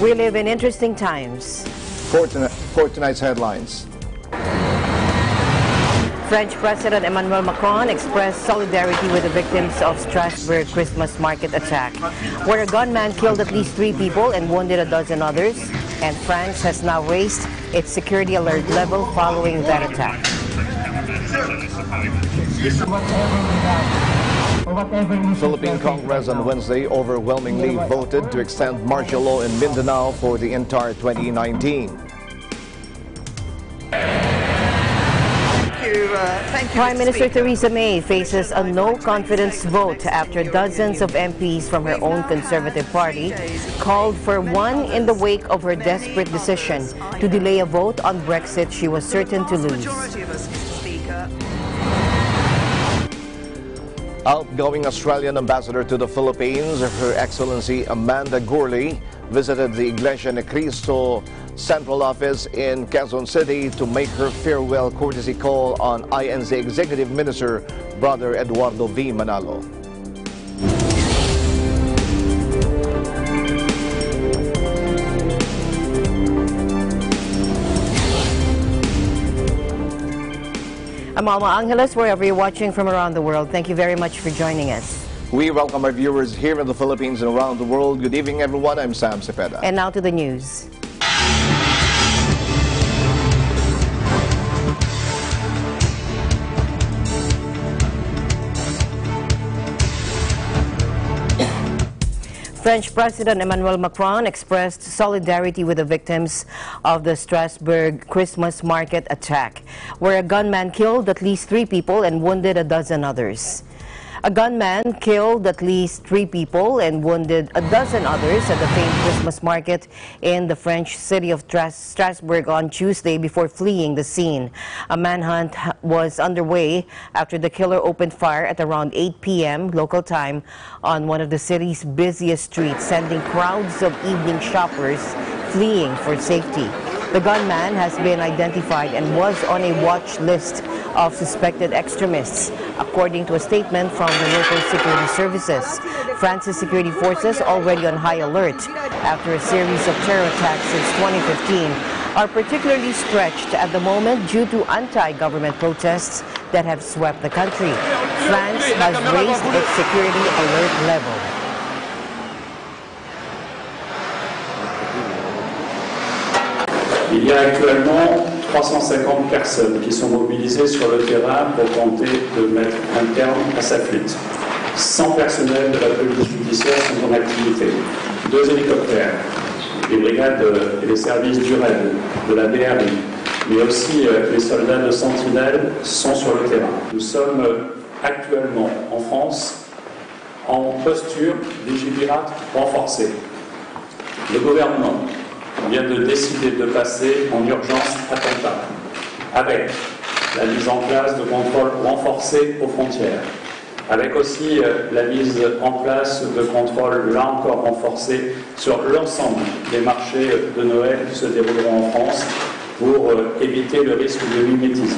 We live in interesting times. For tonight's headlines. French President Emmanuel Macron expressed solidarity with the victims of Strasbourg Christmas market attack, where a gunman killed at least 3 people and wounded a dozen others, and France has now raised its security alert level following that attack. Philippine Congress on Wednesday overwhelmingly voted to extend martial law in Mindanao for the entire 2019. Prime Minister Theresa May faces a no-confidence vote after dozens of MPs from her own Conservative Party called for one in the wake of her desperate decision to delay a vote on Brexit she was certain to lose. Outgoing Australian ambassador to the Philippines, Her Excellency Amanda Gourley, visited the Iglesia Ni Cristo Central Office in Quezon City to make her farewell courtesy call on INC Executive Minister Brother Eduardo V. Manalo. I'm Alma Angeles, wherever you're watching from around the world. Thank you very much for joining us. We welcome our viewers here in the Philippines and around the world. Good evening, everyone. I'm Sam Cepeda. And now to the news. French President Emmanuel Macron expressed solidarity with the victims of the Strasbourg Christmas market attack, where a gunman killed at least 3 people and wounded a dozen others. A gunman killed at least 3 people and wounded a dozen others at the famed Christmas market in the French city of Strasbourg on Tuesday before fleeing the scene. A manhunt was underway after the killer opened fire at around 8 p.m. local time on one of the city's busiest streets, sending crowds of evening shoppers fleeing for safety. The gunman has been identified and was on a watch list of suspected extremists, according to a statement from the local security services. France's security forces, already on high alert after a series of terror attacks since 2015, are particularly stretched at the moment due to anti-government protests that have swept the country. France has raised its security alert level. Il y a actuellement 350 personnes qui sont mobilisées sur le terrain pour tenter de mettre un terme à sa fuite. 100 personnels de la police judiciaire sont en activité. 2 hélicoptères, les brigades et les services du RAID, de la BRI, mais aussi les soldats de Sentinelle sont sur le terrain. Nous sommes actuellement en France en posture vigilante renforcée. Le gouvernement vient de décider de passer en urgence attentat, avec la mise en place de contrôles renforcés aux frontières, avec aussi la mise en place de contrôles, là encore renforcés, sur l'ensemble des marchés de Noël qui se dérouleront en France pour éviter le risque de mimétisme.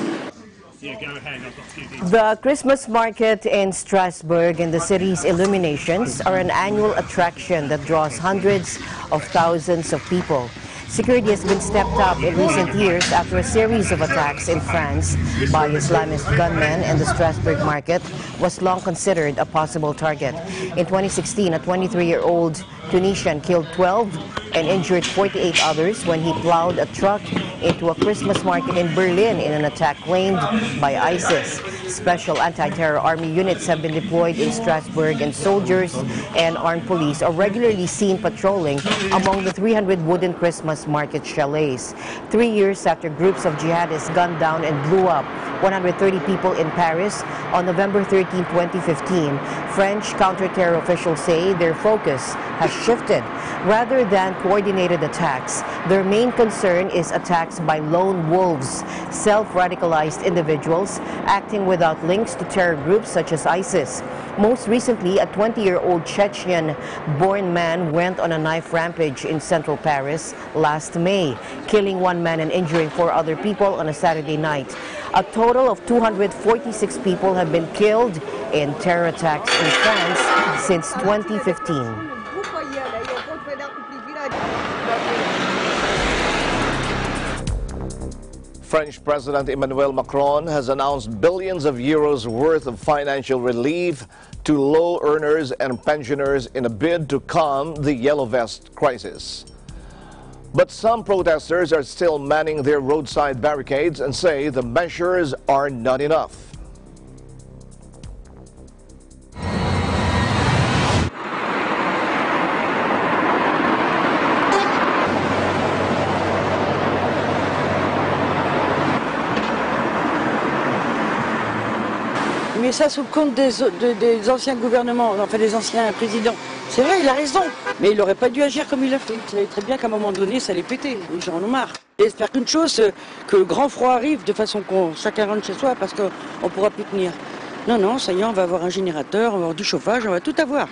The Christmas market in Strasbourg and the city's illuminations are an annual attraction that draws hundreds of thousands of people. Security has been stepped up in recent years after a series of attacks in France by Islamist gunmen, and the Strasbourg market was long considered a possible target. In 2016, a 23-year-old Tunisian killed 12 and injured 48 others when he plowed a truck into a Christmas market in Berlin in an attack claimed by ISIS. Special anti-terror army units have been deployed in Strasbourg, and soldiers and armed police are regularly seen patrolling among the 300 wooden Christmas market chalets. 3 years after groups of jihadists gunned down and blew up 130 people in Paris on November 13, 2015, French counter-terror officials say their focus has shifted. Rather than coordinated attacks, their main concern is attacks by lone wolves, self-radicalized individuals acting without links to terror groups such as ISIS. Most recently, a 20-year-old Chechen-born man went on a knife rampage in central Paris last May, killing 1 man and injuring 4 other people on a Saturday night. A total of 246 people have been killed in terror attacks in France since 2015. French President Emmanuel Macron has announced billions of euros worth of financial relief to low earners and pensioners in a bid to calm the Yellow Vest crisis. But some protesters are still manning their roadside barricades and say the measures are not enough. Mais ça sous le compte des anciens gouvernements, enfin des anciens présidents. C'est vrai, il a raison. Mais il n'aurait pas dû agir comme il a fait. Il savait très bien qu'à un moment donné, ça allait péter. Les gens en ont marre. J'espère qu'une chose, que le grand froid arrive de façon qu'on chacun rentre chez soi parce qu'on ne pourra plus tenir. Non, non, ça y est, on va avoir un générateur, on va avoir du chauffage, on va tout avoir.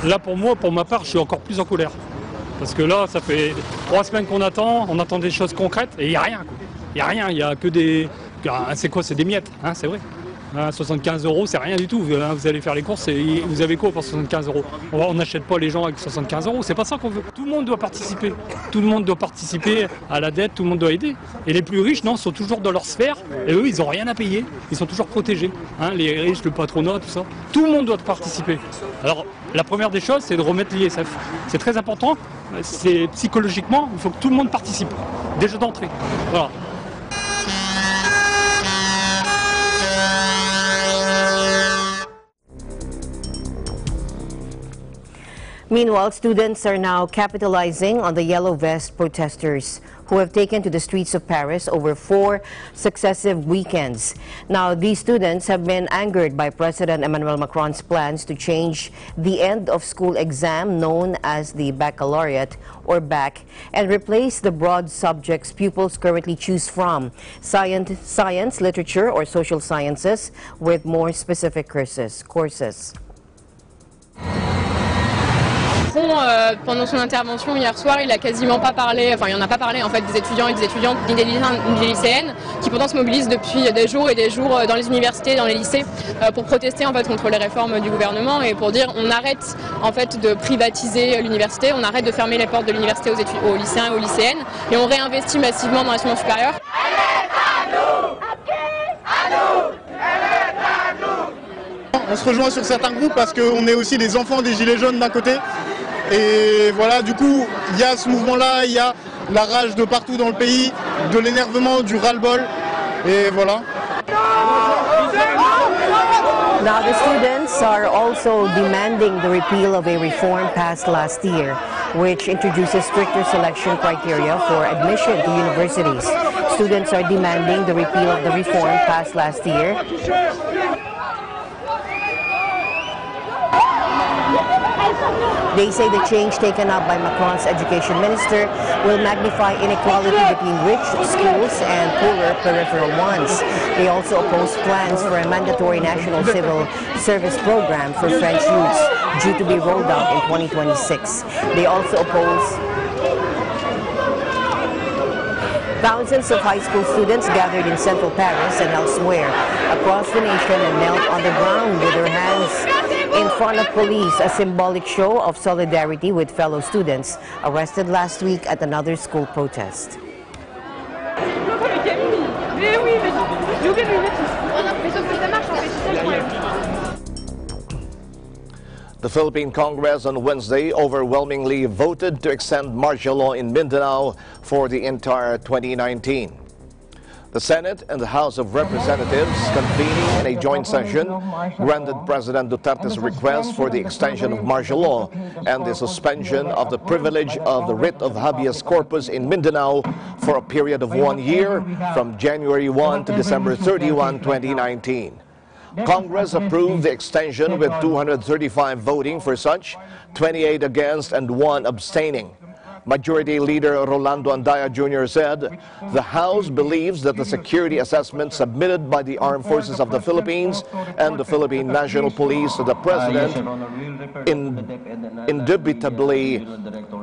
Là, pour ma part, je suis encore plus en colère. Parce que là, ça fait 3 semaines qu'on attend, on attend des choses concrètes et il n'y a rien. Il n'y a rien, il n'y a que des... C'est quoi? C'est des miettes, hein, c'est vrai. 75 €, c'est rien du tout. Vous allez faire les courses et vous avez quoi pour 75 €? On n'achète pas les gens avec 75 €, c'est pas ça qu'on veut. Tout le monde doit participer. Tout le monde doit participer à la dette, tout le monde doit aider. Et les plus riches, non, sont toujours dans leur sphère et eux, ils n'ont rien à payer. Ils sont toujours protégés. Hein, les riches, le patronat, tout ça. Tout le monde doit participer. Alors, la première des choses, c'est de remettre l'ISF. C'est très important. C'est psychologiquement, il faut que tout le monde participe. Déjà d'entrée. Voilà. Meanwhile, students are now capitalizing on the Yellow Vest protesters who have taken to the streets of Paris over 4 successive weekends. Now, these students have been angered by President Emmanuel Macron's plans to change the end-of-school exam known as the Baccalaureate, or BAC, and replace the broad subjects pupils currently choose from, science, literature, or social sciences, with more specific courses. Pendant son intervention hier soir, il a quasiment pas parlé, enfin il n'en a pas parlé en fait des étudiants et des étudiantes, ni des lycéennes qui pourtant se mobilisent depuis des jours et des jours dans les universités, dans les lycées pour protester en fait contre les réformes du gouvernement et pour dire on arrête en fait de privatiser l'université, on arrête de fermer les portes de l'université aux lycéens et aux lycéennes et on réinvestit massivement dans l'enseignement supérieur. On se rejoint sur certains groupes parce qu'on est aussi des enfants des Gilets jaunes d'un côté. Et voilà, du coup, il y a ce mouvement-là, il y a la rage de partout dans le pays, de l'énervement, du ras-le-bol. Et voilà. Now, the students are also demanding the repeal of a reform passed last year, which introduces stricter selection criteria for admission to universities. Students are demanding the repeal of the reform passed last year. They say the change taken up by Macron's education minister will magnify inequality between rich schools and poorer peripheral ones. They also oppose plans for a mandatory national civil service program for French youths due to be rolled out in 2026. They also oppose thousands of high school students gathered in central Paris and elsewhere across the nation and knelt on the ground with their hands in front of police, a symbolic show of solidarity with fellow students arrested last week at another school protest. The Philippine Congress on Wednesday overwhelmingly voted to extend martial law in Mindanao for the entire 2019. The Senate and the House of Representatives, convening in a joint session, granted President Duterte's request for the extension of martial law and the suspension of the privilege of the writ of habeas corpus in Mindanao for a period of 1 year from January 1 to December 31, 2019. Congress approved the extension with 235 voting for such, 28 against and 1 abstaining. Majority Leader Rolando Andaya Jr. said, the House believes that the security assessment submitted by the Armed Forces of the Philippines and the Philippine National Police to the President indubitably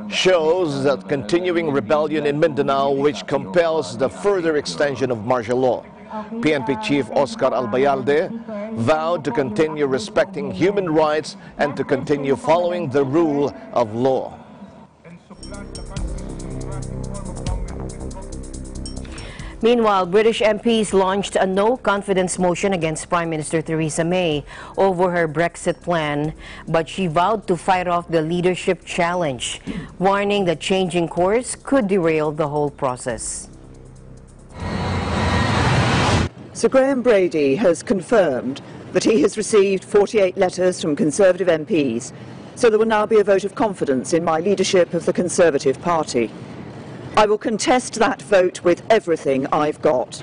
shows that continuing rebellion in Mindanao which compels the further extension of martial law. PNP Chief Oscar Albayalde vowed to continue respecting human rights and to continue following the rule of law. Meanwhile, British MPs launched a no-confidence motion against Prime Minister Theresa May over her Brexit plan, but she vowed to fight off the leadership challenge, warning that changing course could derail the whole process. Sir Graham Brady has confirmed that he has received 48 letters from Conservative MPs, so there will now be a vote of confidence in my leadership of the Conservative Party. I will contest that vote with everything I've got.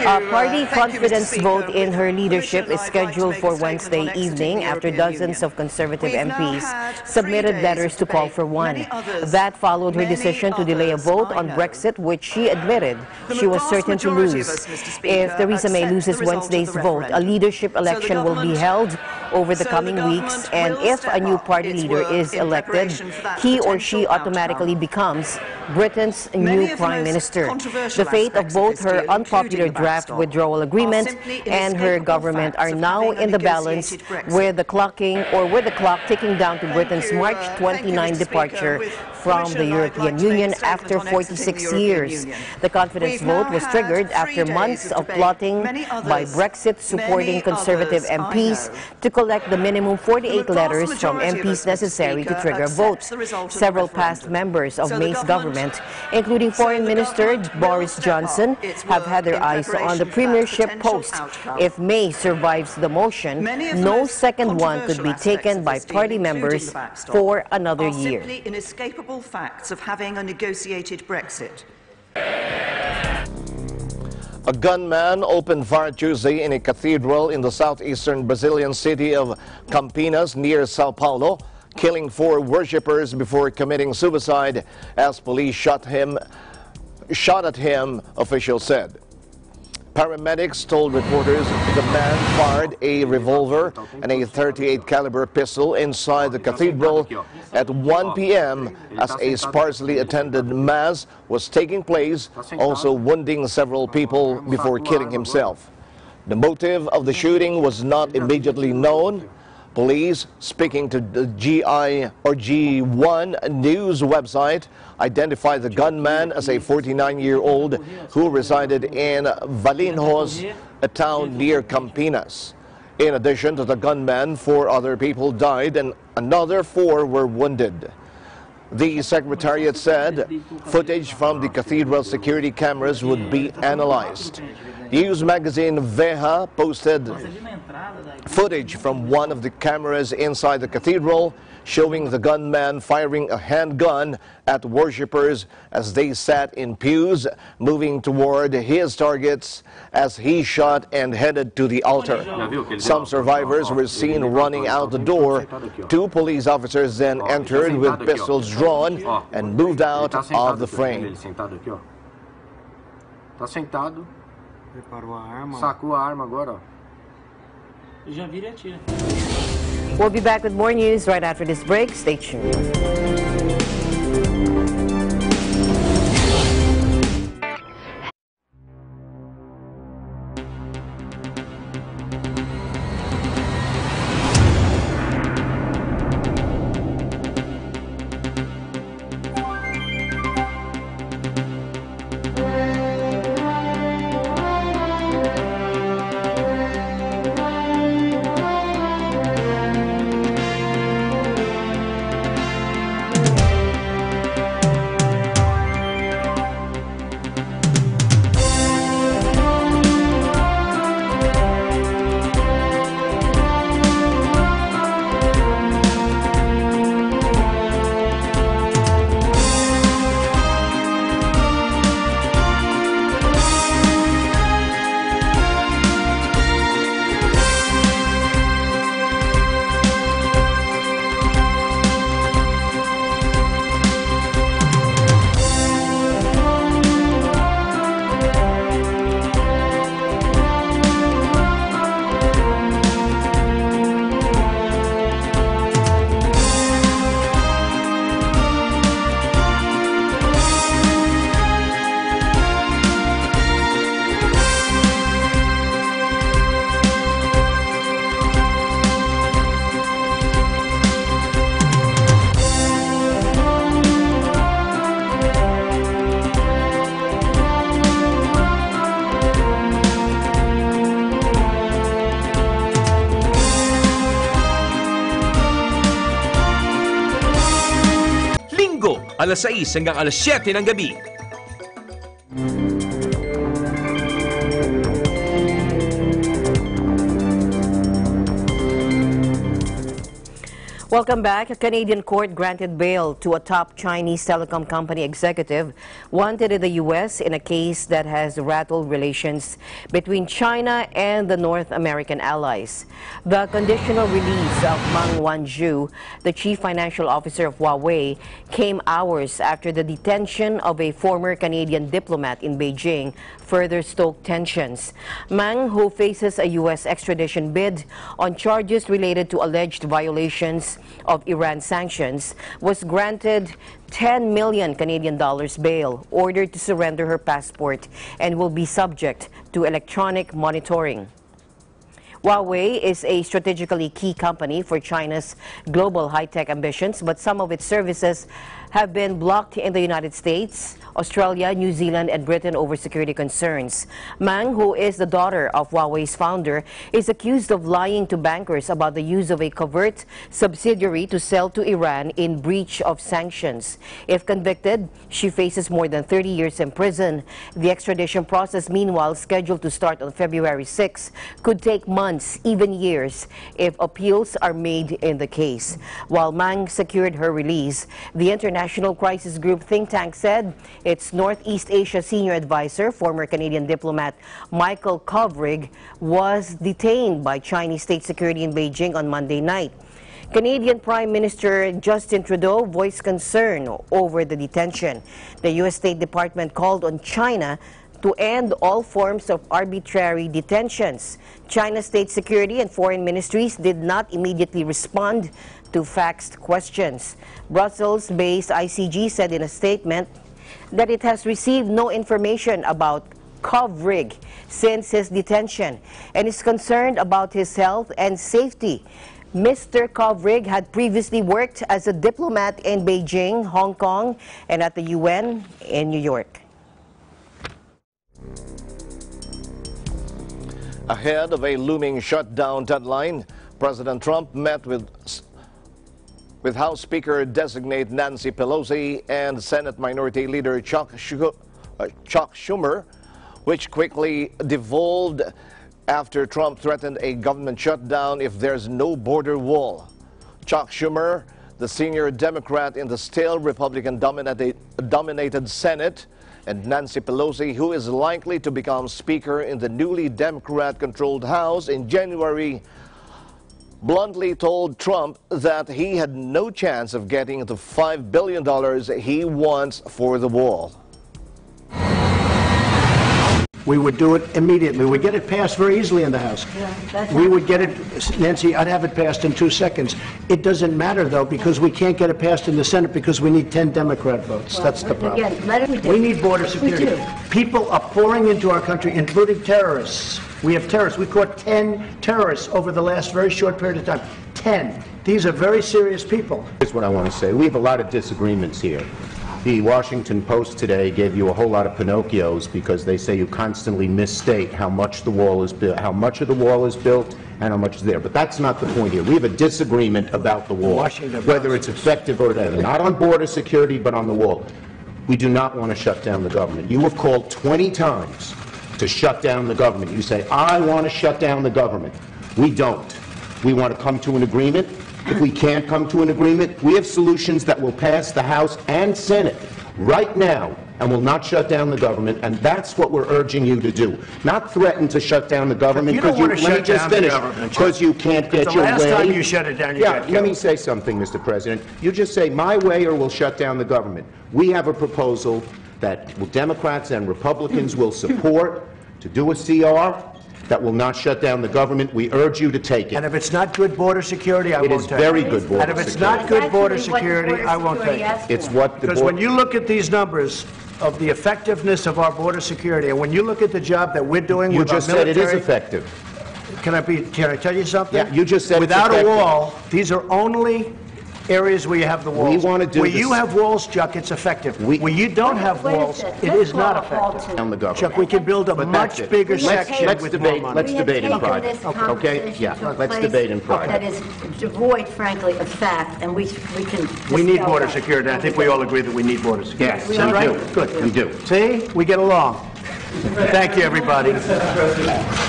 A party confidence vote in her leadership is scheduled for Wednesday evening after dozens of Conservative MPs submitted letters to call for one. That followed her decision to delay a vote on Brexit, which she admitted she was certain to lose. If Theresa May loses Wednesday's vote, a leadership election will be held over the coming weeks, and if a new party leader is elected, he or she automatically becomes Britain's new Prime Minister. The fate of both her unpopular draft withdrawal agreement and her government are now in the balance, with the clock ticking down to Britain's March 29 departure from the European Union after 46 years. The confidence vote was triggered after months of plotting by Brexit-supporting Conservative MPs to collect the minimum 48 letters from MPs necessary to trigger a vote. Several past members of May's government, including Foreign Minister Boris Johnson, have had their eyes on the premiership post. If May survives the motion, no second one could be taken by party members for another year. Inescapable facts of having a negotiated Brexit. A gunman opened fire Tuesday in a cathedral in the southeastern Brazilian city of Campinas near Sao Paulo, killing 4 worshippers before committing suicide as police shot at him, officials said. Paramedics told reporters the man fired a revolver and a .38 caliber pistol inside the cathedral at 1 p.m. as a sparsely attended mass was taking place, also wounding several people before killing himself. The motive of the shooting was not immediately known. Police, speaking to the G1 news website, identified the gunman as a 49-year-old who resided in Valinhos, a town near Campinas. In addition to the gunman, 4 other people died and another 4 were wounded. The Secretariat said footage from the cathedral security cameras would be analyzed. News magazine Veja posted footage from one of the cameras inside the cathedral showing the gunman firing a handgun at worshippers as they sat in pews, moving toward his targets as he shot and headed to the altar. Some survivors were seen running out the door. 2 police officers then entered with pistols drawn and moved out of the frame. Tá sentado. Preparou a arma. Sacou a arma agora, ó. Já vira e atira. We'll be back with more news right after this break. Stay tuned. alas 6 hanggang alas 7 ng gabi. Welcome back. A Canadian court granted bail to a top Chinese telecom company executive wanted in the U.S. in a case that has rattled relations between China and the North American allies. The conditional release of Meng Wanzhou, the chief financial officer of Huawei, came hours after the detention of a former Canadian diplomat in Beijing further stoked tensions. Meng, who faces a U.S. extradition bid on charges related to alleged violations of Iran sanctions, was granted 10 million Canadian dollars bail, ordered to surrender her passport, and will be subject to electronic monitoring. Huawei is a strategically key company for China's global high-tech ambitions, but some of its services have been blocked in the United States, Australia, New Zealand, and Britain over security concerns. Meng, who is the daughter of Huawei's founder, is accused of lying to bankers about the use of a covert subsidiary to sell to Iran in breach of sanctions. If convicted, she faces more than 30 years in prison. The extradition process, meanwhile, scheduled to start on February 6, could take months, even years, if appeals are made in the case. While Meng secured her release, the International Crisis Group think tank said its Northeast Asia senior advisor, former Canadian diplomat Michael Kovrig, was detained by Chinese state security in Beijing on Monday night. Canadian Prime Minister Justin Trudeau voiced concern over the detention. The U.S. State Department called on China to end all forms of arbitrary detentions. China's state security and foreign ministries did not immediately respond to faxed questions. Brussels-based ICG said in a statement that it has received no information about Kovrig since his detention and is concerned about his health and safety. Mr. Kovrig had previously worked as a diplomat in Beijing, Hong Kong, and at the UN in New York. Ahead of a looming shutdown deadline, President Trump met with House Speaker-designate Nancy Pelosi and Senate Minority Leader Chuck Schumer, which quickly devolved after Trump threatened a government shutdown if there's no border wall. Chuck Schumer, the senior Democrat in the still Republican-dominated Senate, and Nancy Pelosi, who is likely to become Speaker in the newly Democrat-controlled House in January, bluntly told Trump that he had no chance of getting the $5 billion he wants for the wall. We would do it immediately. We'd get it passed very easily in the House. We would get it, Nancy, I'd have it passed in 2 seconds. It doesn't matter, though, because we can't get it passed in the Senate because we need 10 Democrat votes. That's the problem. We need border security. People are pouring into our country, including terrorists. We have terrorists. We caught 10 terrorists over the last very short period of time. 10. These are very serious people. Here's what I want to say. We have a lot of disagreements here. The Washington Post today gave you a whole lot of Pinocchios because they say you constantly misstate how much the wall is built, how much of the wall is built, and how much is there. But that's not the point here. We have a disagreement about the wall, whether it's effective or not. Not on border security, but on the wall. We do not want to shut down the government. You have called 20 times to shut down the government. You say, I want to shut down the government. We don't. We want to come to an agreement. If we can't come to an agreement, we have solutions that will pass the House and Senate right now and will not shut down the government, and that's what we're urging you to do. Not threaten to shut down the government because you can't get your way. Last time you shut it down, you got killed. Let me say something, Mr. President. You just say my way or we'll shut down the government. We have a proposal that Democrats and Republicans will support to do a CR that will not shut down the government. We urge you to take it. And if it's not good border security, I won't take it. It is very good border security. And if it's not good border security, I won't take it. It's what the Because when you look at these numbers of the effectiveness of our border security, and when you look at the job that we're doing with our military... You just said it is effective. Can I tell you something? Yeah, you just said without a wall, these are only areas where you have the walls. We want to do where this. you have walls, Chuck, it's effective. Where you don't have walls, it is not effective. On the government. Chuck, we can build a But that's much it. bigger Let's section with debate. more money. Let's debate in private. Okay? Yeah. Let's debate in private. That is devoid, frankly, of fact, and we can. We need dispel border that. security. I think we all agree that we need border security. Yes, Is that we right? do. Good. We do. See? We get along. Thank you, everybody.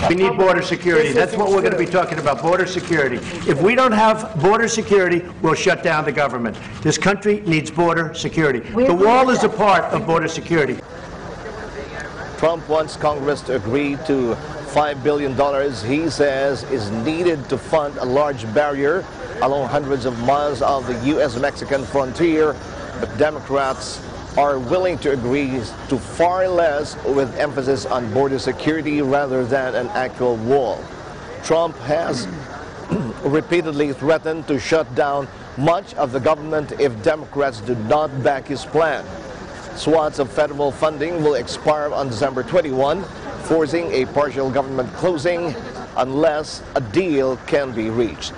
We need border security. That's what we're going to be talking about, border security. If we don't have border security, we'll shut down the government. This country needs border security. The wall is a part of border security. Trump wants Congress to agree to $5 billion he says is needed to fund a large barrier along hundreds of miles of the U.S.-Mexican frontier, but Democrats are willing to agree to far less, with emphasis on border security rather than an actual wall. Trump has repeatedly threatened to shut down much of the government if Democrats do not back his plan. Swaths of federal funding will expire on December 21, forcing a partial government closing unless a deal can be reached.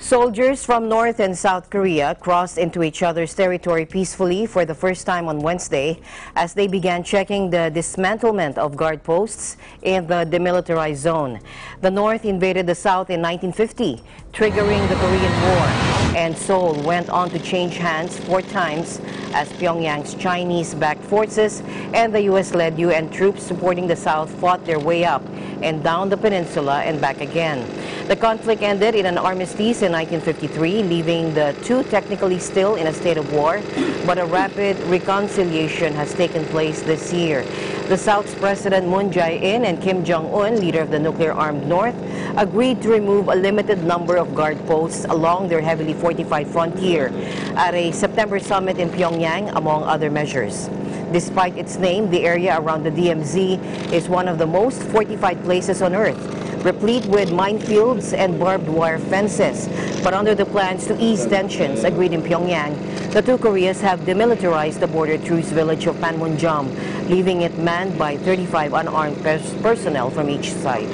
Soldiers from North and South Korea crossed into each other's territory peacefully for the first time on Wednesday as they began checking the dismantlement of guard posts in the demilitarized zone. The North invaded the South in 1950, triggering the Korean War, and Seoul went on to change hands 4 times as Pyongyang's Chinese-backed forces and the U.S.-led UN troops supporting the South fought their way up and down the peninsula and back again. The conflict ended in an armistice in 1953, leaving the two technically still in a state of war, but a rapid reconciliation has taken place this year. The South's President Moon Jae-in and Kim Jong-un, leader of the nuclear-armed North, agreed to remove a limited number of guard posts along their heavily fortified frontier at a September summit in Pyongyang, among other measures. Despite its name, the area around the DMZ is one of the most fortified places on Earth, replete with minefields and barbed wire fences. But under the plans to ease tensions agreed in Pyongyang, the two Koreas have demilitarized the border truce village of Panmunjom, leaving it manned by 35 unarmed personnel from each side.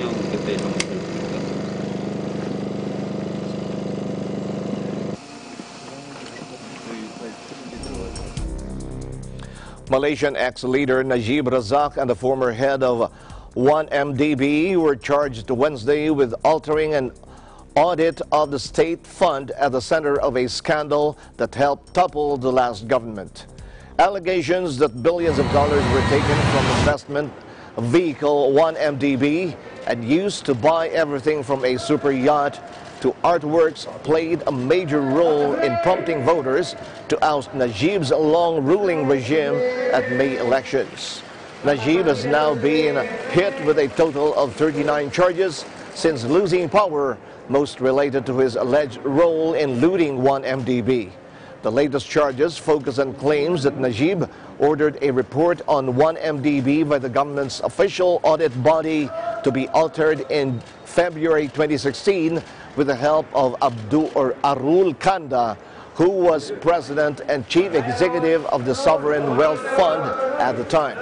Malaysian ex-leader Najib Razak and the former head of 1MDB were charged Wednesday with altering an audit of the state fund at the center of a scandal that helped topple the last government. Allegations that billions of dollars were taken from investment vehicle 1MDB and used to buy everything from a super yacht to artworks played a major role in prompting voters to oust Najib's long-ruling regime at May elections. Najib has now been hit with a total of 39 charges since losing power, most related to his alleged role in looting 1MDB. The latest charges focus on claims that Najib ordered a report on 1MDB by the government's official audit body to be altered in February 2016 with the help of Arul Kanda, who was president and chief executive of the Sovereign Wealth Fund at the time.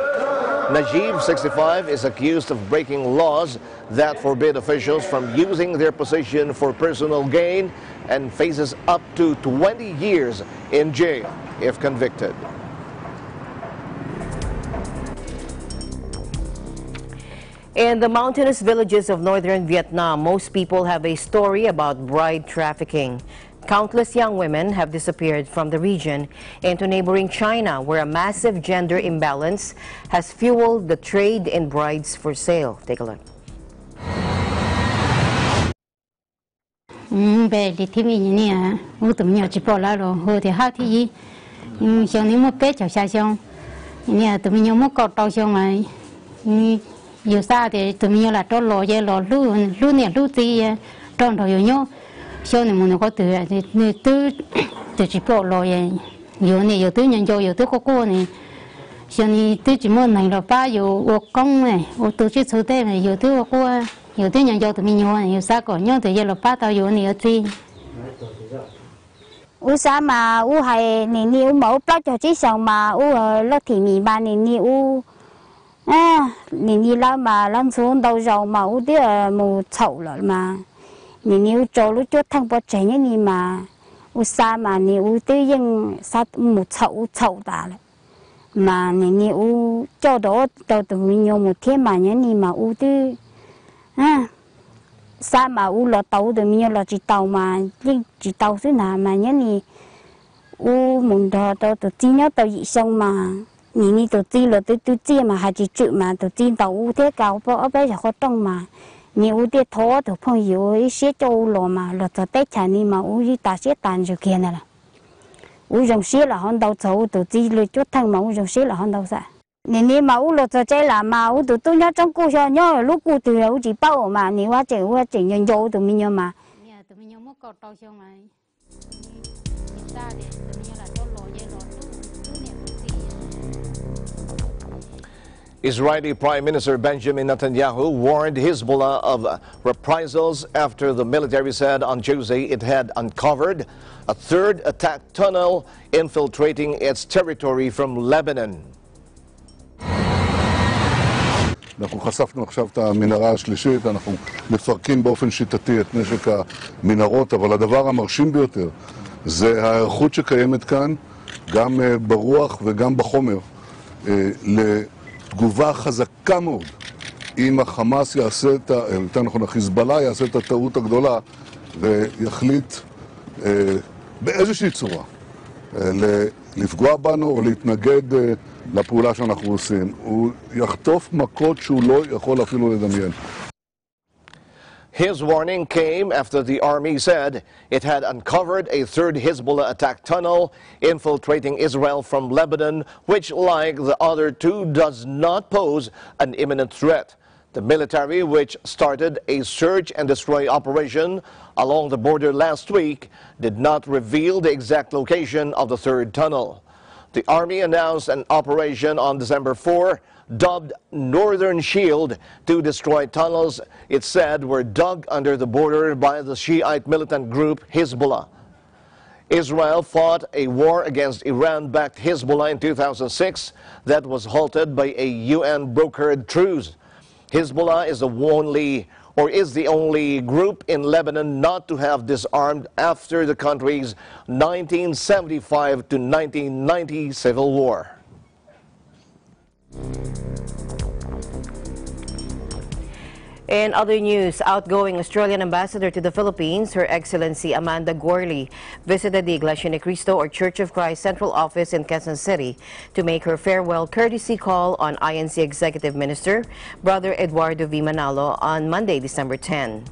Najib, 65, is accused of breaking laws that forbid officials from using their position for personal gain and faces up to 20 years in jail if convicted. In the mountainous villages of northern Vietnam, most people have a story about bride trafficking. Countless young women have disappeared from the region into neighboring China, where a massive gender imbalance has fueled the trade in brides for sale. Take a look. Sau này mình có từ chỉ bỏ rồi nhiều này nhiều thứ nhân nhiều nhiều thứ cô này sau này từ chỉ muốn này là ba nhiều ô công này ô tổ chức số tế này nhiều thứ cô nhiều thứ nhân nhiều từ mình nhiều này nhiều sao còn nhiều từ giờ là ba tao nhiều nhiều gì u sa mà u hay nè nè u mẫu bao cho chỉ sau mà u lớp thì mình ba nè nè u Nini la mà lăn xuống đầu dầu mà u tiếc mù chậu rồi mà nini cho lúc trước thằng bố trẻ như ni mà u sa mà ni u tiếc nhưng sa mù chậu ta rồi mà nini u cho đó đầu từ nhiều một thiên mà như ni mà u tiếc sa mà u lọt tàu từ nhiều lọt chỉ tàu mà chỉ tàu thế nào mà như ni u muốn đó tàu từ chi nhớ tàu dị sông mà nini tàu chi là tàu chi mà hai chỉ chữ mà tàu chi tàu u thế cao bao bây giờ khó trông mà nhiều thế thó tàu phong yêu ấy sẽ châu lò mà lọt tàu tết chả ni mà u đi ta sẽ tàn rồi kia này là u dùng sẽ là hòn tàu châu tàu chi lấy chút thằng mà u dùng sẽ là hòn tàu sa nini mà u lọt tàu chơi là mà u tàu tôi nhớ trong cô cho nhớ lúc cô từ u chỉ bao mà ni hóa chỉ nhân dâu tụi mình nhớ mà tụi mình nhớ mất cọt tàu xong này Israeli Prime Minister Benjamin Netanyahu warned Hezbollah of reprisals after the military said on Tuesday it had uncovered a third attack tunnel infiltrating its territory from Lebanon. אנחנו חשפנו עכשיו את המנהרה השלישית, אנחנו מפרקים באופן שיטתי את נשק המנהרות, אבל הדבר המרשים ביותר זה ההיערכות שקיימת כאן, גם ברוח וגם בחומר, לתגובה חזקה מאוד אם החמאס יעשה יותר נכון החיזבאללה יעשה את הטעות הגדולה ויחליט באיזושהי צורה לפגוע בנו או להתנגד לפעולה שאנחנו עושים. הוא יחטוף מכות שהוא לא יכול אפילו לדמיין. His warning came after the army said it had uncovered a third Hezbollah attack tunnel infiltrating Israel from Lebanon, which, like the other two, does not pose an imminent threat. The military, which started a search and destroy operation along the border last week, did not reveal the exact location of the third tunnel. The army announced an operation on December 4, dubbed Northern Shield, to destroy tunnels it said were dug under the border by the Shiite militant group Hezbollah. Israel fought a war against Iran-backed Hezbollah in 2006 that was halted by a UN-brokered truce. Hezbollah is the only group in Lebanon not to have disarmed after the country's 1975 to 1990 civil war. In other news, outgoing Australian ambassador to the Philippines, Her Excellency Amanda Gourley, visited the Iglesia Ni Cristo or Church of Christ Central Office in Quezon City to make her farewell courtesy call on INC Executive Minister, Brother Eduardo V. Manalo, on Monday, December 10.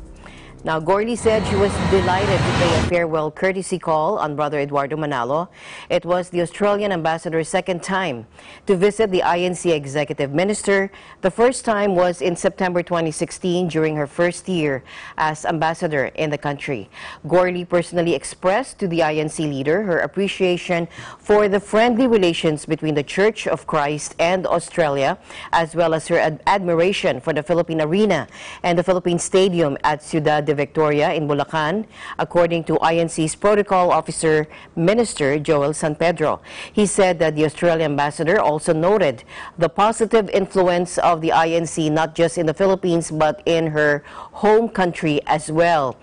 Now, Gourley said she was delighted to pay a farewell courtesy call on Brother Eduardo Manalo. It was the Australian ambassador's second time to visit the INC Executive Minister. The first time was in September 2016 during her first year as ambassador in the country. Gourley personally expressed to the INC leader her appreciation for the friendly relations between the Church of Christ and Australia, as well as her admiration for the Philippine Arena and the Philippine Stadium at Ciudad de Victoria in Bulacan, according to INC's Protocol Officer Minister Joel San Pedro. He said that the Australian ambassador also noted the positive influence of the INC not just in the Philippines but in her home country as well.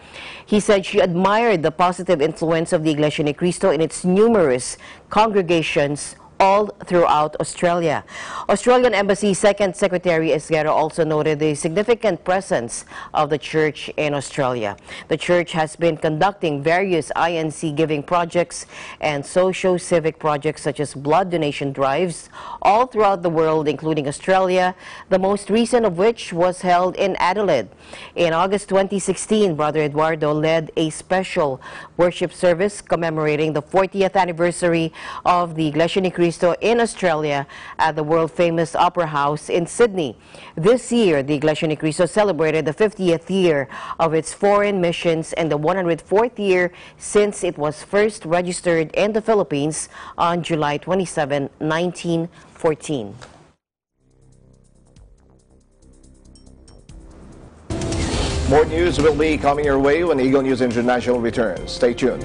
He said she admired the positive influence of the Iglesia Ni Cristo in its numerous congregations all throughout Australia. Australian Embassy Second Secretary Esguerra also noted the significant presence of the church in Australia. The church has been conducting various INC giving projects and socio-civic projects such as blood donation drives all throughout the world, including Australia, the most recent of which was held in Adelaide. In August 2016, Brother Eduardo led a special worship service commemorating the 40th anniversary of the Iglesia Ni Cristo in Australia at the world-famous Opera House in Sydney. This year, the Iglesia Ni Cristo celebrated the 50th year of its foreign missions and the 104th year since it was first registered in the Philippines on July 27, 1914. More news will be coming your way when Eagle News International returns. Stay tuned.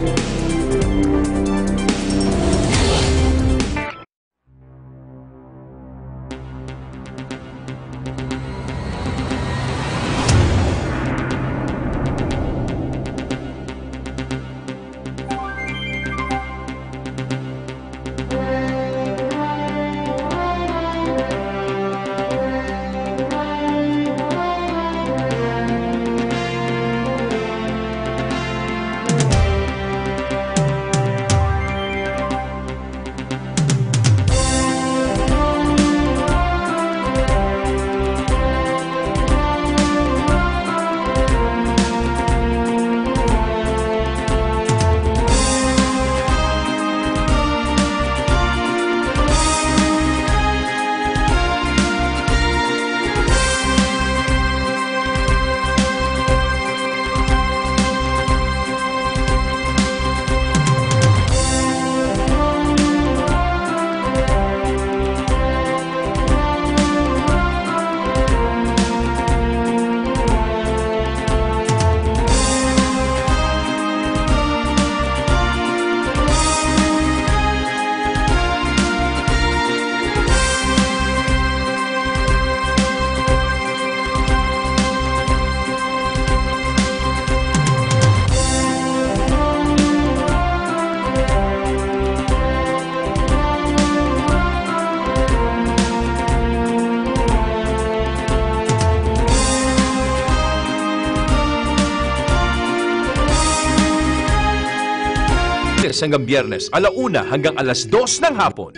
hanggang Biyernes, 1:00 hanggang 2:00 ng hapon.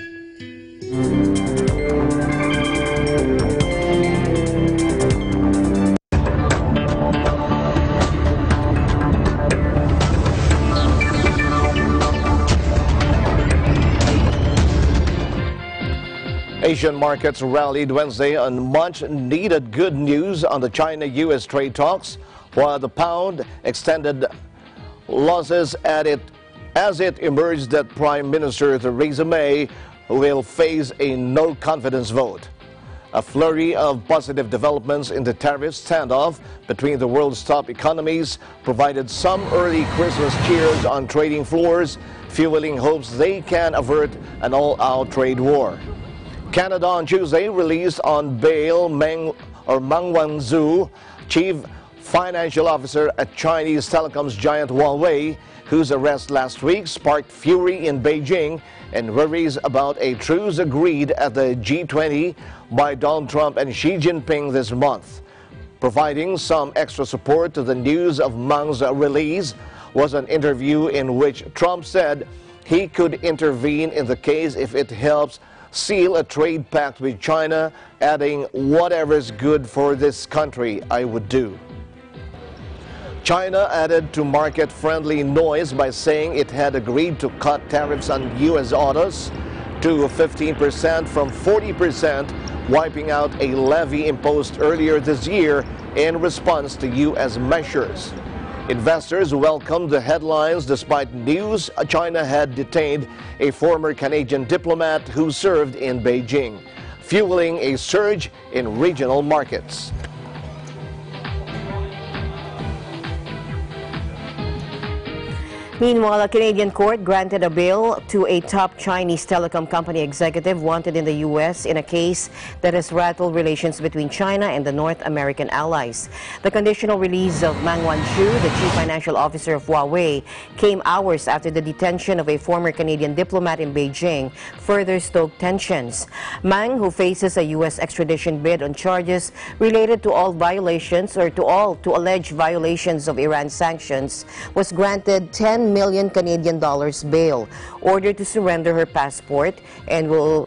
Asian markets rallied Wednesday on much-needed good news on the China-U.S. trade talks, while the pound extended losses as it emerged that Prime Minister Theresa May will face a no-confidence vote. A flurry of positive developments in the tariff standoff between the world's top economies provided some early Christmas cheers on trading floors, fueling hopes they can avert an all-out trade war. Canada on Tuesday released on bail Meng Wanzhou, chief financial officer at Chinese telecoms giant Huawei, whose arrest last week sparked fury in Beijing and worries about a truce agreed at the G20 by Donald Trump and Xi Jinping this month. Providing some extra support to the news of Meng's release was an interview in which Trump said he could intervene in the case if it helps seal a trade pact with China, adding, "Whatever's good for this country, I would do." China added to market-friendly noise by saying it had agreed to cut tariffs on U.S. autos to 15% from 40%, wiping out a levy imposed earlier this year in response to U.S. measures. Investors welcomed the headlines despite news China had detained a former Canadian diplomat who served in Beijing, fueling a surge in regional markets. Meanwhile, a Canadian court granted a bail to a top Chinese telecom company executive wanted in the U.S. in a case that has rattled relations between China and the North American allies. The conditional release of Meng Wanzhou, the chief financial officer of Huawei, came hours after the detention of a former Canadian diplomat in Beijing further stoked tensions. Meng, who faces a U.S. extradition bid on charges related to all violations or to alleged violations of Iran sanctions, was granted $10 million Canadian bail, ordered to surrender her passport, and will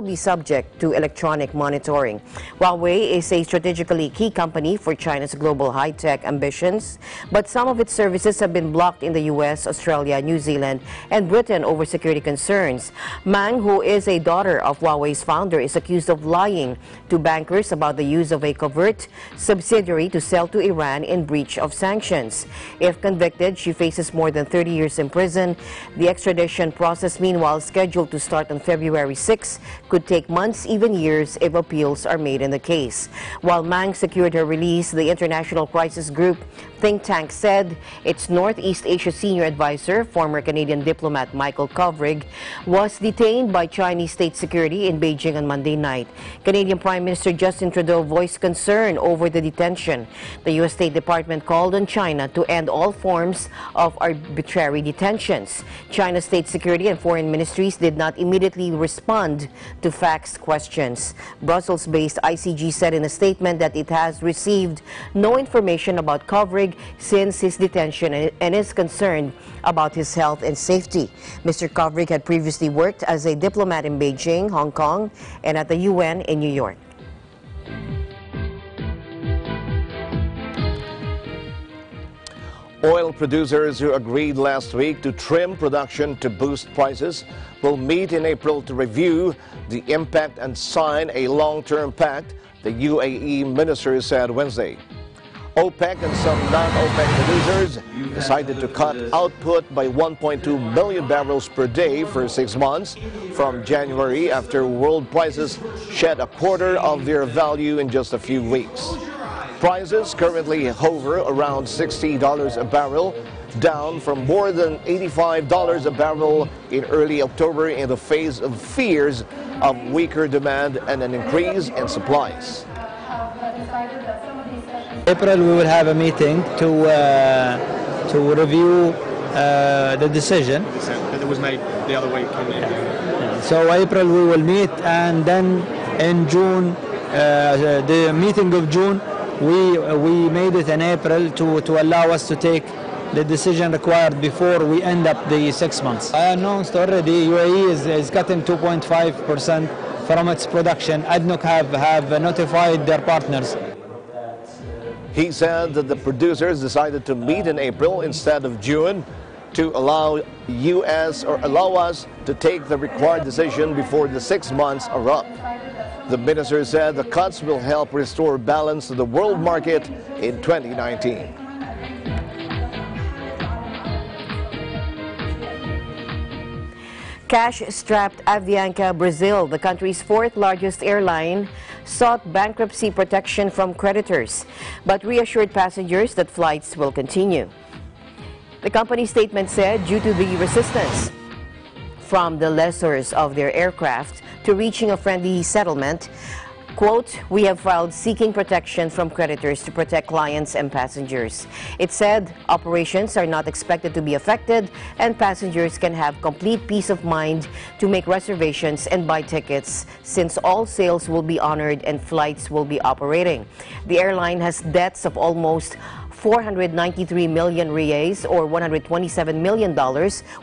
be subject to electronic monitoring. Huawei is a strategically key company for China's global high-tech ambitions, but some of its services have been blocked in the U.S., Australia, New Zealand, and Britain over security concerns. Meng, who is a daughter of Huawei's founder, is accused of lying to bankers about the use of a covert subsidiary to sell to Iran in breach of sanctions. If convicted, she faces more than 30 years in prison. The extradition process, meanwhile, scheduled to start on February 6, could take months, even years, if appeals are made in the case. While Meng secured her release, the International Crisis Group think tank said its Northeast Asia senior advisor, former Canadian diplomat Michael Kovrig, was detained by Chinese state security in Beijing on Monday night. Canadian Prime Minister Justin Trudeau voiced concern over the detention. The U.S. State Department called on China to end all forms of arbitrary detentions. China's state security and foreign ministries did not immediately respond to faxed questions. Brussels-based ICG said in a statement that it has received no information about Kovrig since his detention and is concerned about his health and safety. Mr. Kovrig had previously worked as a diplomat in Beijing, Hong Kong, and at the UN in New York. Oil producers who agreed last week to trim production to boost prices will meet in April to review the impact and sign a long-term pact, the UAE minister said Wednesday. OPEC and some non-OPEC producers decided to cut output by 1.2 million barrels per day for 6 months from January after world prices shed a quarter of their value in just a few weeks. Prices currently hover around $60 a barrel, down from more than $85 a barrel in early October in the face of fears of weaker demand and an increase in supplies. April we will have a meeting to review the decision that was made the other week. So April we will meet, and then in June, the meeting of June, we made it in April to allow us to take the decision required before we end up the 6 months. I announced already UAE is cutting 2.5% from its production. ADNOC have notified their partners. He said that the producers decided to meet in April instead of June to allow us to take the required decision before the 6 months are up. The minister said the cuts will help restore balance to the world market in 2019. Cash-strapped Avianca Brazil, the country's fourth-largest airline, sought bankruptcy protection from creditors, but reassured passengers that flights will continue. The company statement said due to the resistance from the lessors of their aircraft to reaching a friendly settlement, quote, "We have filed seeking protection from creditors to protect clients and passengers." It said operations are not expected to be affected and passengers can have complete peace of mind to make reservations and buy tickets since all sales will be honored and flights will be operating. The airline has debts of almost 493 million reais or $127 million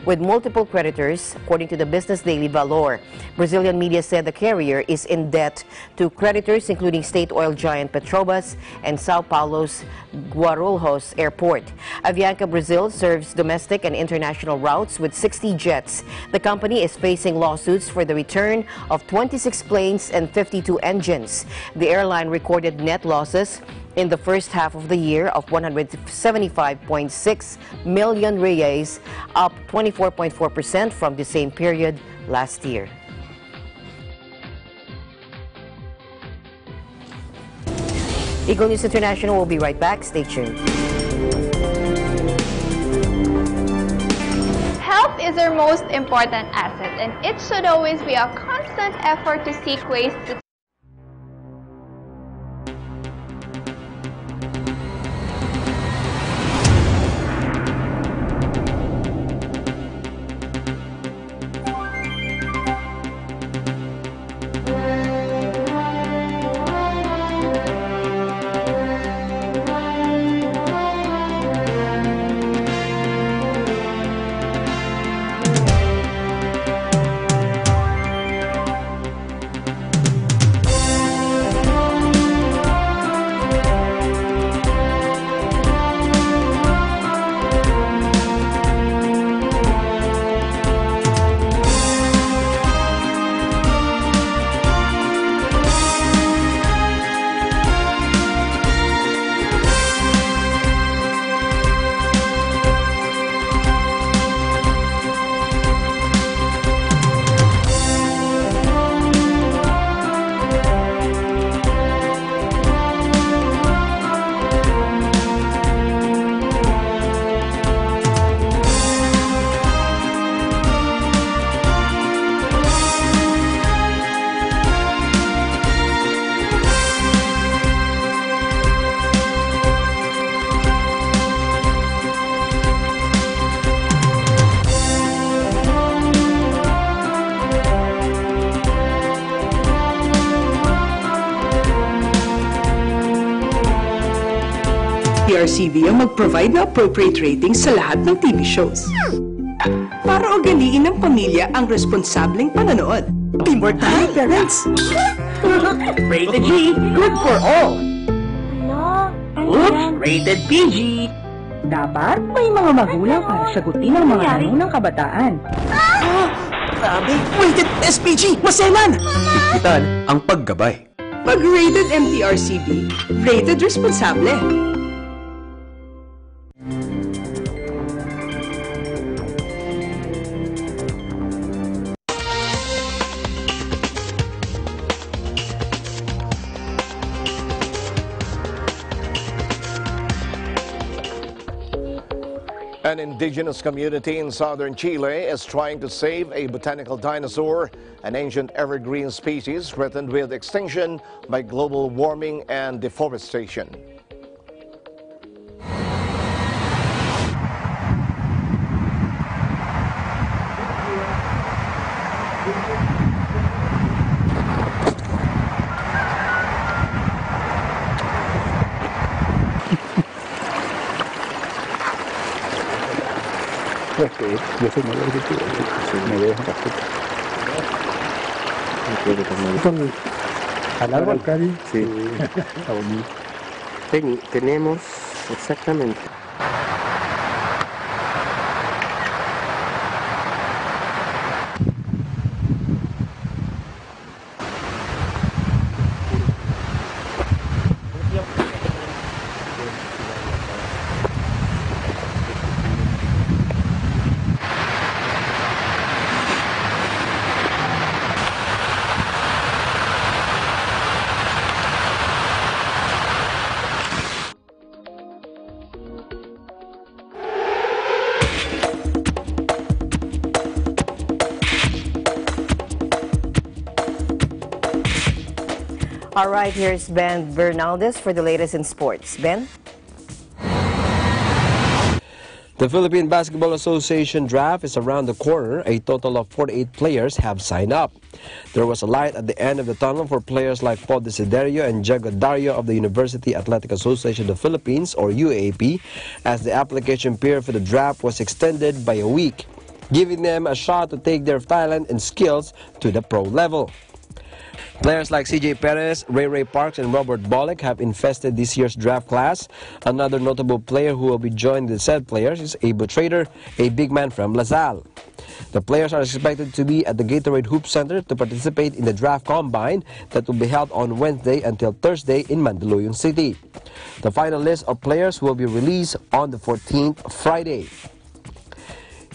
with multiple creditors, according to the business daily Valor. Brazilian media said the carrier is in debt to creditors including state oil giant Petrobras and Sao Paulo's Guarulhos Airport. Avianca Brazil serves domestic and international routes with 60 jets. The company is facing lawsuits for the return of 26 planes and 52 engines. The airline recorded net losses in the first half of the year of 175.6 million reais, up 24.4% from the same period last year. Eagle News International will be right back. Stay tuned. Health is our most important asset, and it should always be a constant effort to seek ways to PRCV ang mag-provide na appropriate ratings sa lahat ng TV shows. Para ugaliin ng pamilya ang responsableng panonood. Teamwork tayo, parents! Rated G, good for all! Oops, rated PG! Dapat may mga magulang para sagutin ang mga tanong ng kabataan. Grabe, rated SPG, maselan! Itan ang paggabay. Pag rated MTRCB, rated responsable. An indigenous community in southern Chile is trying to save a botanical dinosaur, an ancient evergreen species threatened with extinction by global warming and deforestation. Yo soy mayor que tú, me dejo la puta. ¿Al árbol? Sí. Está bonito. Tenemos exactamente. All right, here's Ben Bernaldez for the latest in sports. Ben? The Philippine Basketball Association draft is around the corner. A total of 48 players have signed up. There was a light at the end of the tunnel for players like Paul Desiderio and Jago Dario of the University Athletic Association of the Philippines, or UAAP, as the application period for the draft was extended by a week, giving them a shot to take their talent and skills to the pro level. Players like CJ Perez, Ray Parks, and Robert Bolek have infested this year's draft class. Another notable player who will be joining the said players is Abo Trader, a big man from LaSalle. The players are expected to be at the Gatorade Hoop Center to participate in the draft combine that will be held on Wednesday until Thursday in Mandaluyong City. The final list of players will be released on the 14th, Friday.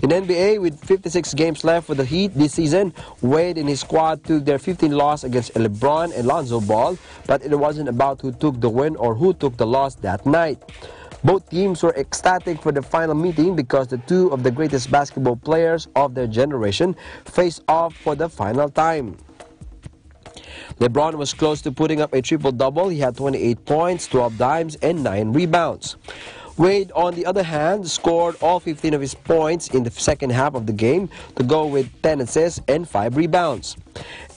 In NBA, with 56 games left for the Heat this season, Wade and his squad took their 15th loss against LeBron and Lonzo Ball, but it wasn't about who took the win or who took the loss that night. Both teams were ecstatic for the final meeting because the two of the greatest basketball players of their generation faced off for the final time. LeBron was close to putting up a triple-double. He had 28 points, 12 dimes, and 9 rebounds. Wade, on the other hand, scored all 15 of his points in the second half of the game to go with 10 assists and 5 rebounds.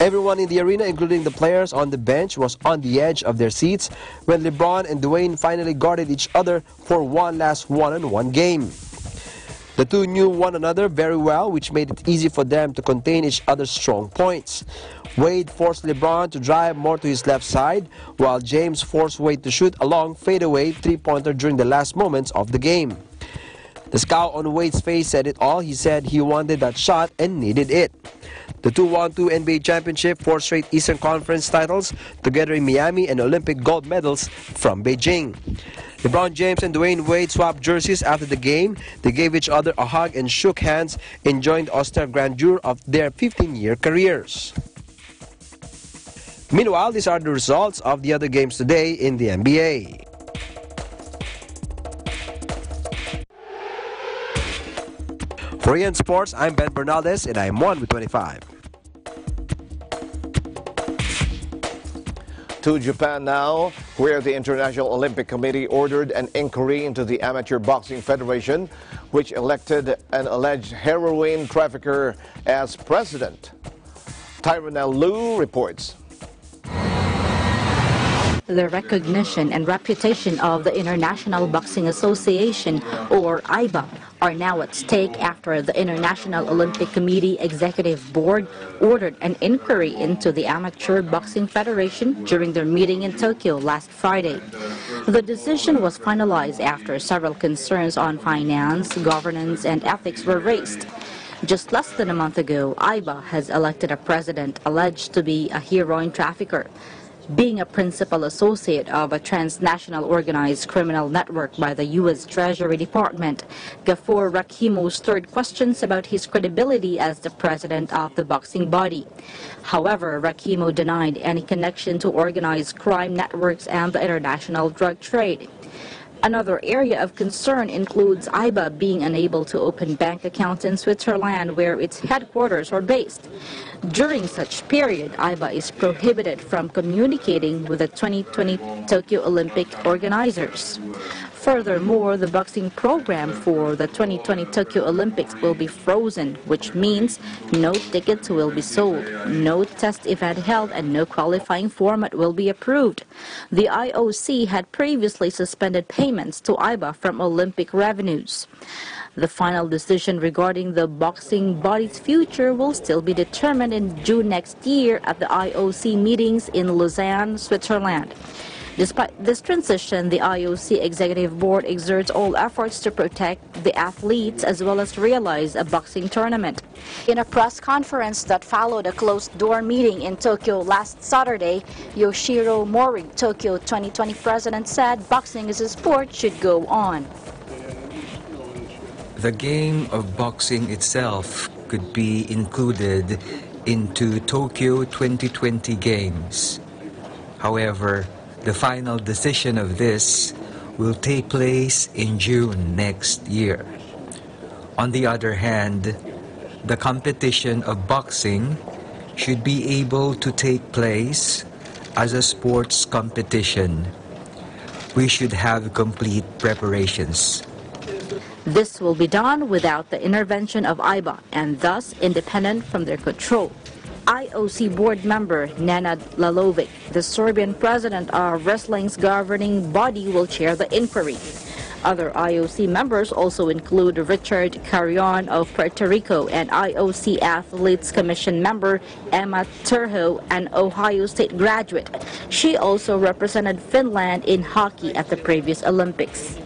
Everyone in the arena, including the players on the bench, was on the edge of their seats when LeBron and Dwayne finally guarded each other for one last one-on-one game. The two knew one another very well, which made it easy for them to contain each other's strong points. Wade forced LeBron to drive more to his left side, while James forced Wade to shoot a long fadeaway three-pointer during the last moments of the game. The scowl on Wade's face said it all. He said he wanted that shot and needed it. The two won 2 NBA championship, 4 straight Eastern Conference titles, together in Miami, and Olympic gold medals from Beijing. LeBron James and Dwayne Wade swapped jerseys after the game. They gave each other a hug and shook hands, enjoying the austere grandeur of their 15-year careers. Meanwhile, these are the results of the other games today in the NBA. For EN Sports, I'm Ben Bernaldez, and I'm 1 with 25. To Japan now, where the International Olympic Committee ordered an inquiry into the Amateur Boxing Federation, which elected an alleged heroin trafficker as president. Tyrone Liu reports. The recognition and reputation of the International Boxing Association, or IBA, are now at stake after the International Olympic Committee Executive Board ordered an inquiry into the Amateur Boxing Federation during their meeting in Tokyo last Friday. The decision was finalized after several concerns on finance, governance, and ethics were raised. Just less than a month ago, IBA has elected a president alleged to be a heroin trafficker. Being a principal associate of a transnational organized criminal network by the U.S. Treasury Department, Gafour Rakhimov stirred questions about his credibility as the president of the boxing body. However, Rakhimov denied any connection to organized crime networks and the international drug trade. Another area of concern includes IBA being unable to open bank accounts in Switzerland, where its headquarters are based. During such period, IBA is prohibited from communicating with the 2020 Tokyo Olympic organizers. Furthermore, the boxing program for the 2020 Tokyo Olympics will be frozen, which means no tickets will be sold, no test event held, and no qualifying format will be approved. The IOC had previously suspended payments to IBA from Olympic revenues. The final decision regarding the boxing body's future will still be determined in June next year at the IOC meetings in Lausanne, Switzerland. Despite this transition, the IOC Executive Board exerts all efforts to protect the athletes as well as realize a boxing tournament. In a press conference that followed a closed-door meeting in Tokyo last Saturday, Yoshiro Mori, Tokyo 2020 president, said boxing as a sport should go on. The game of boxing itself could be included into Tokyo 2020 Games. However, the final decision of this will take place in June next year. On the other hand, the competition of boxing should be able to take place as a sports competition. We should have complete preparations. This will be done without the intervention of IBA and thus independent from their control. IOC board member Nenad Lalovic, the Serbian president of wrestling's governing body, will chair the inquiry. Other IOC members also include Richard Carrion of Puerto Rico and IOC Athletes Commission member Emma Terho, an Ohio State graduate. She also represented Finland in hockey at the previous Olympics.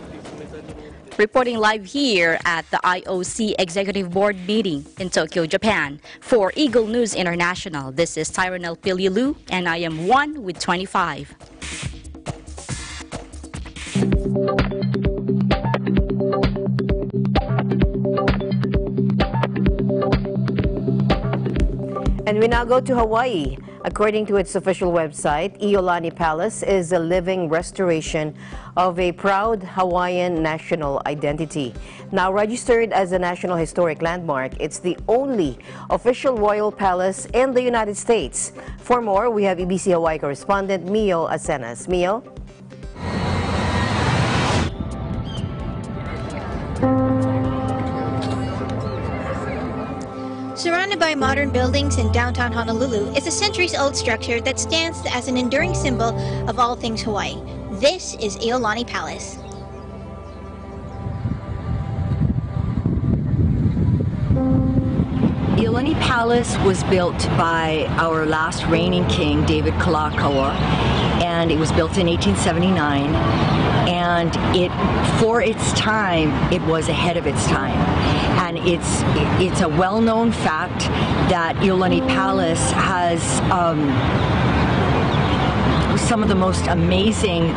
Reporting live here at the IOC Executive Board meeting in Tokyo, Japan. For Eagle News International, this is Tyronel Pililu, and I am 1 with 25. And we now go to Hawaii. According to its official website, Iolani Palace is a living restoration of a proud Hawaiian national identity. Now registered as a National Historic Landmark, it's the only official royal palace in the United States. For more, we have EBC Hawaii correspondent Mio Acenas. Mio? Surrounded by modern buildings in downtown Honolulu is a centuries-old structure that stands as an enduring symbol of all things Hawaii. This is Iolani Palace. Iolani Palace was built by our last reigning king, David Kalakaua, and it was built in 1879. And for its time, it was ahead of its time. And it's a well-known fact that Iolani Palace has some of the most amazing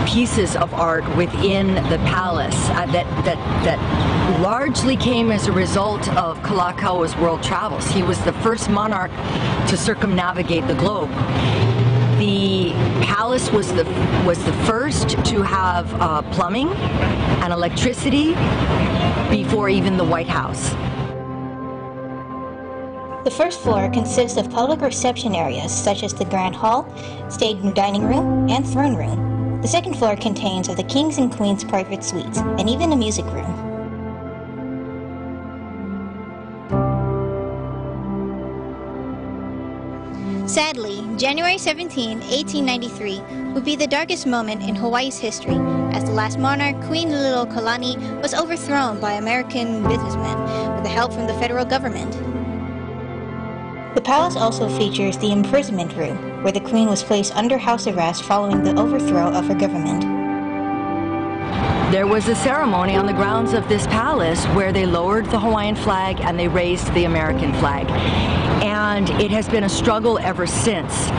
pieces of art within the palace that largely came as a result of Kalakaua's world travels. He was the first monarch to circumnavigate the globe. The palace was the first to have plumbing and electricity before even the White House. The first floor consists of public reception areas such as the Grand Hall, State Dining Room, and Throne Room. The second floor contains of the King's and Queen's private suites, and even a music room. Sadly, January 17, 1893 would be the darkest moment in Hawaii's history, as the last monarch, Queen Liliuokalani, was overthrown by American businessmen with the help from the federal government. The palace also features the imprisonment room, where the Queen was placed under house arrest following the overthrow of her government. There was a ceremony on the grounds of this palace where they lowered the Hawaiian flag and they raised the American flag. And it has been a struggle ever since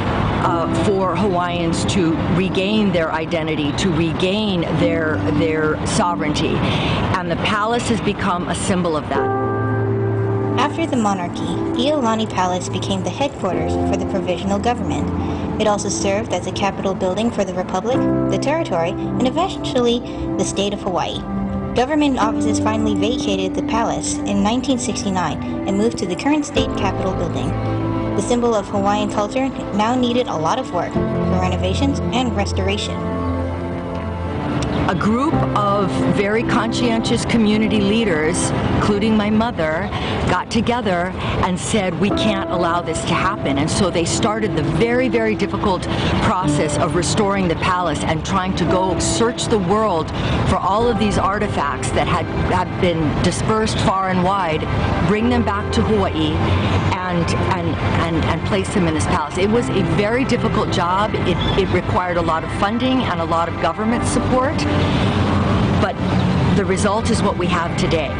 for Hawaiians to regain their identity, to regain their sovereignty. And the palace has become a symbol of that. After the monarchy, Iolani Palace became the headquarters for the provisional government. It also served as the capital building for the Republic, the Territory, and eventually the state of Hawaii. Government offices finally vacated the palace in 1969 and moved to the current state capitol building. The symbol of Hawaiian culture now needed a lot of work for renovations and restoration. A group of very conscientious community leaders including my mother, got together and said, we can't allow this to happen. And so they started the very, very difficult process of restoring the palace and trying to go search the world for all of these artifacts that had been dispersed far and wide, bring them back to Hawaii and place them in this palace. It was a very difficult job. It required a lot of funding and a lot of government support, but the result is what we have today.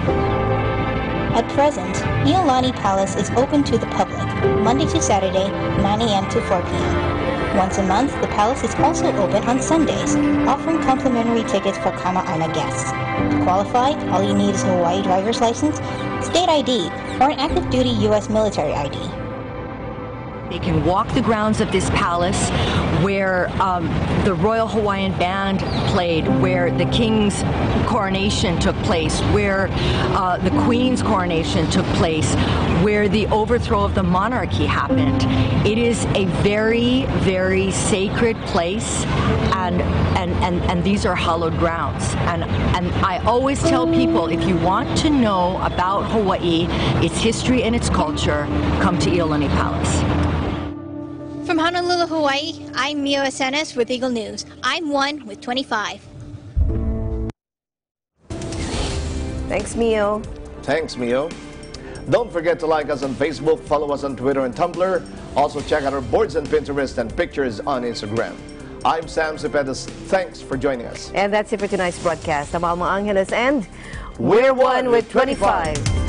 At present, Iolani Palace is open to the public, Monday to Saturday, 9 a.m. to 4 p.m. Once a month, the palace is also open on Sundays, offering complimentary tickets for Kama'aina guests. To qualify, all you need is a Hawaii driver's license, state ID, or an active duty U.S. military ID. They can walk the grounds of this palace where the Royal Hawaiian Band played, where the King's coronation took place, where the Queen's coronation took place, where the overthrow of the monarchy happened. It is a very, very sacred place, and these are hallowed grounds. And I always tell people, if you want to know about Hawaii, its history and its culture, come to Iolani Palace. From Honolulu, Hawaii, I'm Mio Asenes with Eagle News. I'm 1 with 25. Thanks, Mio. Thanks, Mio. Don't forget to like us on Facebook, follow us on Twitter and Tumblr. Also check out our boards on Pinterest and pictures on Instagram. I'm Sam Cepeda. Thanks for joining us. And that's it for tonight's broadcast. I'm Alma Angeles, and we're 1 with 25.